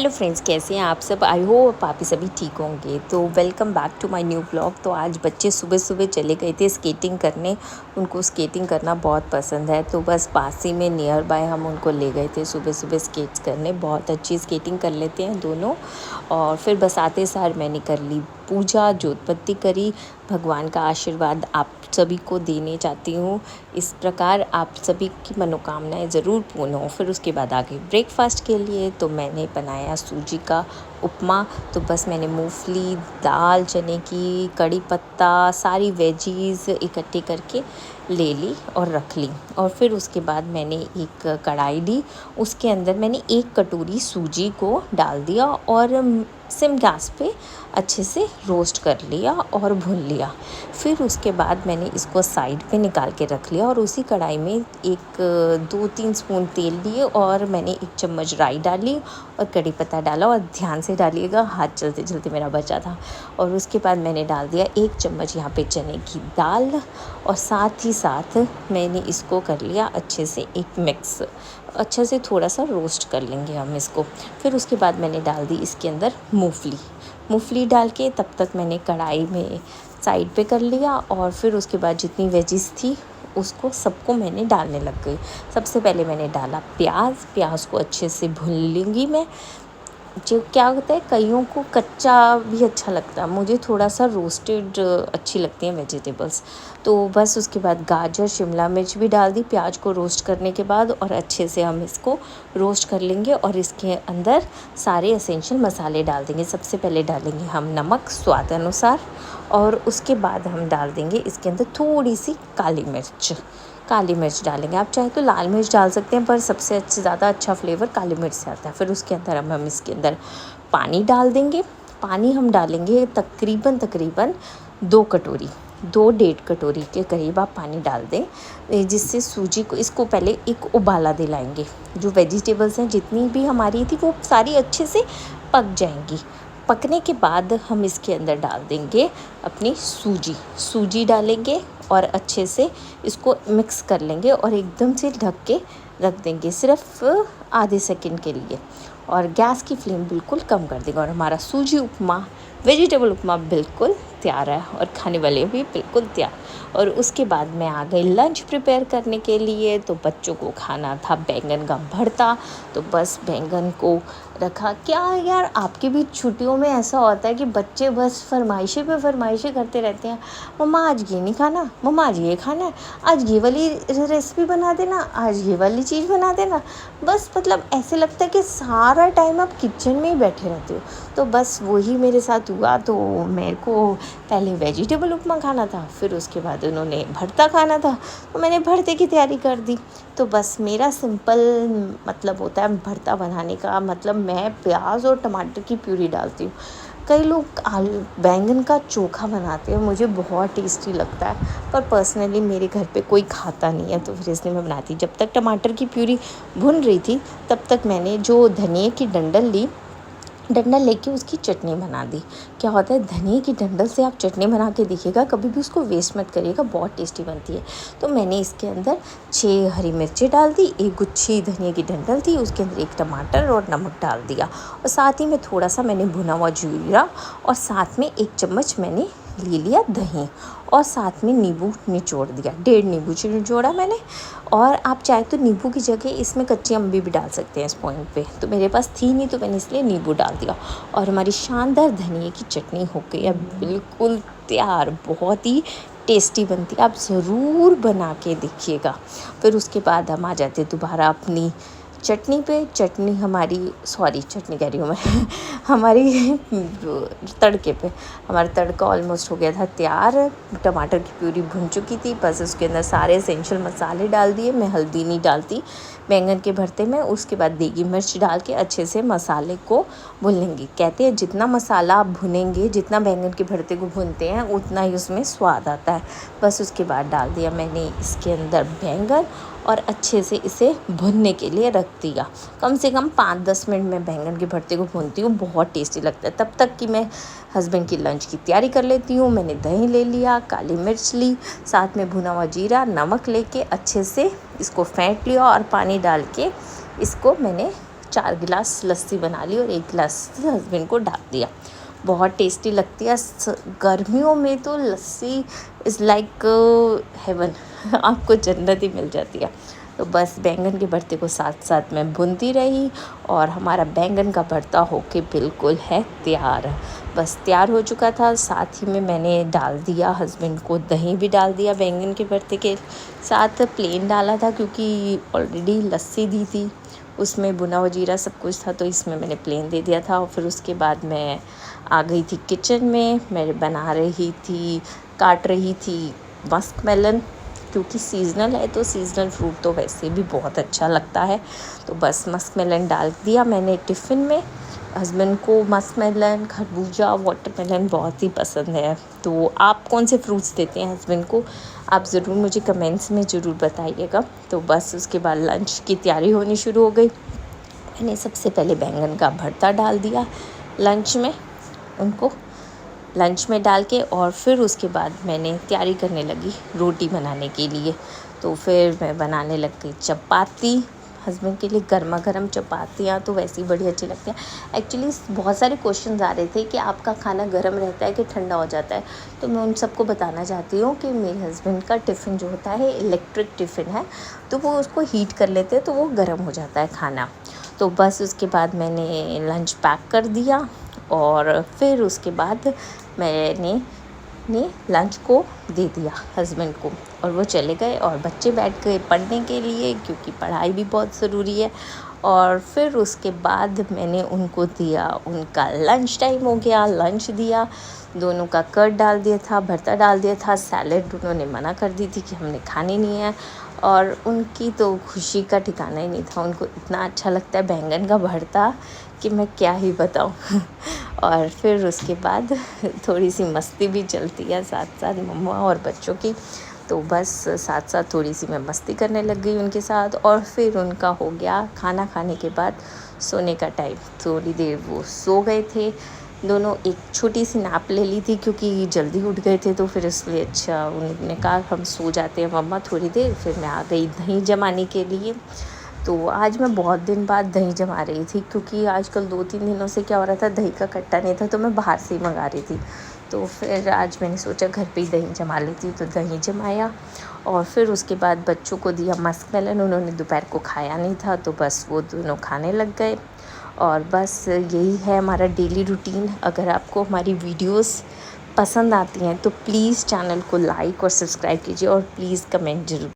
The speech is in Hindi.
हेलो फ्रेंड्स, कैसे हैं आप सब। आई होप आप सभी ठीक होंगे। तो welcome back to my new blog. तो आज बच्चे सुबह सुबह चले गए थे स्केटिंग करने। उनको स्केटिंग करना बहुत पसंद है, तो बस पास ही में नियर बाय हम उनको ले गए थे सुबह सुबह स्केट्स करने। बहुत अच्छी स्केटिंग कर लेते हैं दोनों। और फिर बस आते सार मैंने कर ली पूजा, जोत बत्ती करी। भगवान का आशीर्वाद आप सभी को देने चाहती हूँ। इस प्रकार आप सभी की मनोकामनाएं ज़रूर पूर्ण हो। फिर उसके बाद आगे ब्रेकफास्ट के लिए तो मैंने बनाया सूजी का उपमा। तो बस मैंने मूंगफली, दाल, चने की, कड़ी पत्ता, सारी वेजीज़ इकट्ठे करके ले ली और रख ली। और फिर उसके बाद मैंने एक कढ़ाई ली, उसके अंदर मैंने 1 कटोरी सूजी को डाल दिया और सिम गैस पे अच्छे से रोस्ट कर लिया और भून लिया। फिर उसके बाद मैंने इसको साइड पे निकाल के रख लिया और उसी कढ़ाई में 2-3 स्पून तेल लिए और मैंने 1 चम्मच राई डाली और कड़ी पत्ता डाला। और ध्यान से डालिएगा, हाथ चलते चलते मेरा बचा था। और उसके बाद मैंने डाल दिया 1 चम्मच यहाँ पे चने की दाल और साथ ही साथ मैंने इसको कर लिया अच्छे से एक मिक्स। अच्छे से थोड़ा सा रोस्ट कर लेंगे हम इसको। फिर उसके बाद मैंने डाल दी इसके अंदर मूंगफली डाल के तब तक मैंने कढ़ाई में साइड पे कर लिया। और फिर उसके बाद जितनी वेजिस थी उसको सबको मैंने डालने लग गई। सबसे पहले मैंने डाला प्याज को अच्छे से भून लूँगी मैं। जो क्या होता है, कईयों को कच्चा भी अच्छा लगता है, मुझे थोड़ा सा रोस्टेड अच्छी लगती हैं वेजिटेबल्स। तो बस उसके बाद गाजर, शिमला मिर्च भी डाल दी प्याज को रोस्ट करने के बाद। और अच्छे से हम इसको रोस्ट कर लेंगे और इसके अंदर सारे एसेंशियल मसाले डाल देंगे। सबसे पहले डालेंगे हम नमक स्वाद अनुसार और उसके बाद हम डाल देंगे इसके अंदर थोड़ी सी काली मिर्च डालेंगे। आप चाहे तो लाल मिर्च डाल सकते हैं, पर सबसे ज़्यादा अच्छा फ्लेवर काली मिर्च से आता है। फिर उसके अंदर हम इसके अंदर पानी डाल देंगे। पानी हम डालेंगे तकरीबन 2-1.5 कटोरी के करीब आप पानी डाल दें, जिससे सूजी को इसको पहले एक उबाला दिलाएंगे। जो वेजिटेबल्स हैं जितनी भी हमारी थी वो सारी अच्छे से पक जाएंगी। पकने के बाद हम इसके अंदर डाल देंगे अपनी सूजी डालेंगे और अच्छे से इसको मिक्स कर लेंगे और एकदम से ढक के रख देंगे सिर्फ आधे सेकंड के लिए। और गैस की फ्लेम बिल्कुल कम कर देंगे और हमारा सूजी उपमा, वेजिटेबल उपमा बिल्कुल तैयार है और खाने वाले भी बिल्कुल तैयार। और उसके बाद मैं आ गई लंच प्रिपेयर करने के लिए। तो बच्चों को खाना था बैंगन का भरता। तो बस बैंगन को रखा। क्या यार, आपकी भी छुट्टियों में ऐसा होता है कि बच्चे बस फरमाइशें पे फरमाइशें करते रहते हैं। मम्मा आज ये नहीं खाना, मम्मा आज ये खाना है, आज ये वाली रेसिपी बना देना, आज ये वाली चीज़ बना देना। बस मतलब ऐसे लगता है कि सारा टाइम आप किचन में ही बैठे रहते हो। तो बस वही मेरे साथ हुआ। तो मेरे को पहले वेजिटेबल उपमा खाना था, फिर उसके बाद उन्होंने भरता खाना था, तो मैंने भरते की तैयारी कर दी। तो बस मेरा सिंपल मतलब होता है भरता बनाने का, मतलब मैं प्याज और टमाटर की प्यूरी डालती हूँ। कई लोग आलू बैंगन का चोखा बनाते हैं, मुझे बहुत टेस्टी लगता है, पर पर्सनली मेरे घर पे कोई खाता नहीं है, तो फिर इसलिए मैं बनाती। जब तक टमाटर की प्यूरी भुन रही थी तब तक मैंने जो धनिए की डंडल लेके उसकी चटनी बना दी। क्या होता है, धनिए की डंडल से आप चटनी बना के देखिएगा, कभी भी उसको वेस्ट मत करिएगा, बहुत टेस्टी बनती है। तो मैंने इसके अंदर 6 हरी मिर्चें डाल दी, 1 गुच्छी धनिए की डंडल थी, उसके अंदर 1 टमाटर और नमक डाल दिया। और साथ ही में थोड़ा सा मैंने भुना हुआ जीरा और साथ में 1 चम्मच मैंने ले लिया दही और साथ में नींबू निचोड़ दिया, 1.5 नींबू निचोड़ा मैंने। और आप चाहे तो नींबू की जगह इसमें कच्ची अम्बी भी डाल सकते हैं इस पॉइंट पे, तो मेरे पास थी नहीं तो मैंने इसलिए नींबू डाल दिया। और हमारी शानदार धनिए की चटनी हो गई है बिल्कुल तैयार, बहुत ही टेस्टी बनती है, आप ज़रूर बना के देखिएगा। फिर उसके बाद हम आ जाते दोबारा अपनी चटनी पे। चटनी कह रही हूँ मैं हमारी तड़के पे। हमारा तड़का ऑलमोस्ट हो गया था तैयार। टमाटर की प्यूरी भुन चुकी थी, बस उसके अंदर सारे एसेंशियल मसाले डाल दिए। मैं हल्दी नहीं डालती बैंगन के भरते में। उसके बाद देगी मिर्च डाल के अच्छे से मसाले को भून लेंगे। कहते हैं जितना मसाला आप भुनेंगे, जितना बैंगन के भरते को भूनते हैं, उतना ही उसमें स्वाद आता है। बस उसके बाद डाल दिया मैंने इसके अंदर बैंगन और अच्छे से इसे भुनने के लिए रख दिया। कम से कम 5-10 मिनट में बैंगन के भरते को भूनती हूँ, बहुत टेस्टी लगता है। तब तक कि मैं हस्बैंड की लंच की तैयारी कर लेती हूँ। मैंने दही ले लिया, काली मिर्च ली, साथ में भुना हुआ जीरा, नमक लेके अच्छे से इसको फेंट लिया और पानी डाल के इसको मैंने 4 गिलास लस्सी बना ली और 1 गिलास हस्बैंड को डाल दिया। बहुत टेस्टी लगती है। गर्मियों में तो लस्सी इज़ लाइक हेवन आपको जन्नत ही मिल जाती है। तो बस बैंगन के भरते को साथ साथ मैं भूनती रही और हमारा बैंगन का भरता होके बिल्कुल है तैयार। बस तैयार हो चुका था। साथ ही में मैंने डाल दिया हस्बैंड को दही भी डाल दिया बैंगन के भरते के साथ। प्लेन डाला था क्योंकि ऑलरेडी लस्सी दी थी, उसमें भुना हुआ जीरा सब कुछ था, तो इसमें मैंने प्लेन दे दिया था। और फिर उसके बाद मैं आ गई थी किचन में। मैं बना रही थी, काट रही थी मस्क मेलन, क्योंकि सीज़नल है तो सीज़नल फ्रूट तो वैसे भी बहुत अच्छा लगता है। तो बस मस्क मेलन डाल दिया मैंने टिफ़िन में। हस्बैंड को मस्क मेलन, खरबूजा, वाटरमेलन बहुत ही पसंद है। तो आप कौन से फ्रूट्स देते हैं हस्बैंड को, आप ज़रूर मुझे कमेंट्स में ज़रूर बताइएगा। तो बस उसके बाद लंच की तैयारी होनी शुरू हो गई। मैंने सबसे पहले बैंगन का भरता डाल दिया लंच में, उनको लंच में डाल के, और फिर उसके बाद मैंने तैयारी करने लगी रोटी बनाने के लिए। तो फिर मैं बनाने लग गई चपाती हस्बैंड के लिए। गर्मा गर्म चपातियाँ तो वैसे ही बड़ी अच्छी लगती हैं। एक्चुअली बहुत सारे क्वेश्चंस आ रहे थे कि आपका खाना गर्म रहता है कि ठंडा हो जाता है। तो मैं उन सबको बताना चाहती हूँ कि मेरे हस्बैंड का टिफ़िन जो होता है इलेक्ट्रिक टिफ़िन है, तो वो उसको हीट कर लेते हैं तो वो गर्म हो जाता है खाना। तो बस उसके बाद मैंने लंच पैक कर दिया और फिर उसके बाद मैंने लंच को दे दिया हस्बैंड को और वो चले गए और बच्चे बैठ गए पढ़ने के लिए, क्योंकि पढ़ाई भी बहुत ज़रूरी है। और फिर उसके बाद मैंने उनको दिया, उनका लंच टाइम हो गया, लंच दिया। दोनों का कर्ड डाल दिया था, भरता डाल दिया था। सैलेड उन्होंने मना कर दी थी कि हमने खानी नहीं है, और उनकी तो खुशी का ठिकाना ही नहीं था। उनको इतना अच्छा लगता है बैंगन का भरता कि मैं क्या ही बताऊँ और फिर उसके बाद थोड़ी सी मस्ती भी चलती है साथ साथ मम्मा और बच्चों की। तो बस साथ साथ थोड़ी सी मैं मस्ती करने लग गई उनके साथ। और फिर उनका हो गया खाना खाने के बाद सोने का टाइम। थोड़ी देर वो सो गए थे दोनों। एक छोटी सी नैप ले ली थी क्योंकि जल्दी उठ गए थे, तो फिर इसलिए अच्छा उन्होंने कहा हम सो जाते हैं मम्मा थोड़ी देर। फिर मैं आ गई दही जमाने के लिए। तो आज मैं बहुत दिन बाद दही जमा रही थी, क्योंकि आजकल 2-3 दिनों से क्या हो रहा था, दही का कट्टा नहीं था, तो मैं बाहर से ही मंगा रही थी। तो फिर आज मैंने सोचा घर पे ही दही जमा लेती हूँ, तो दही जमाया। और फिर उसके बाद बच्चों को दिया मस्क मेलन। उन्होंने दोपहर को खाया नहीं था, तो बस वो दोनों खाने लग गए। और बस यही है हमारा डेली रूटीन। अगर आपको हमारी वीडियोस पसंद आती हैं तो प्लीज़ चैनल को लाइक और सब्सक्राइब कीजिए और प्लीज़ कमेंट ज़रूर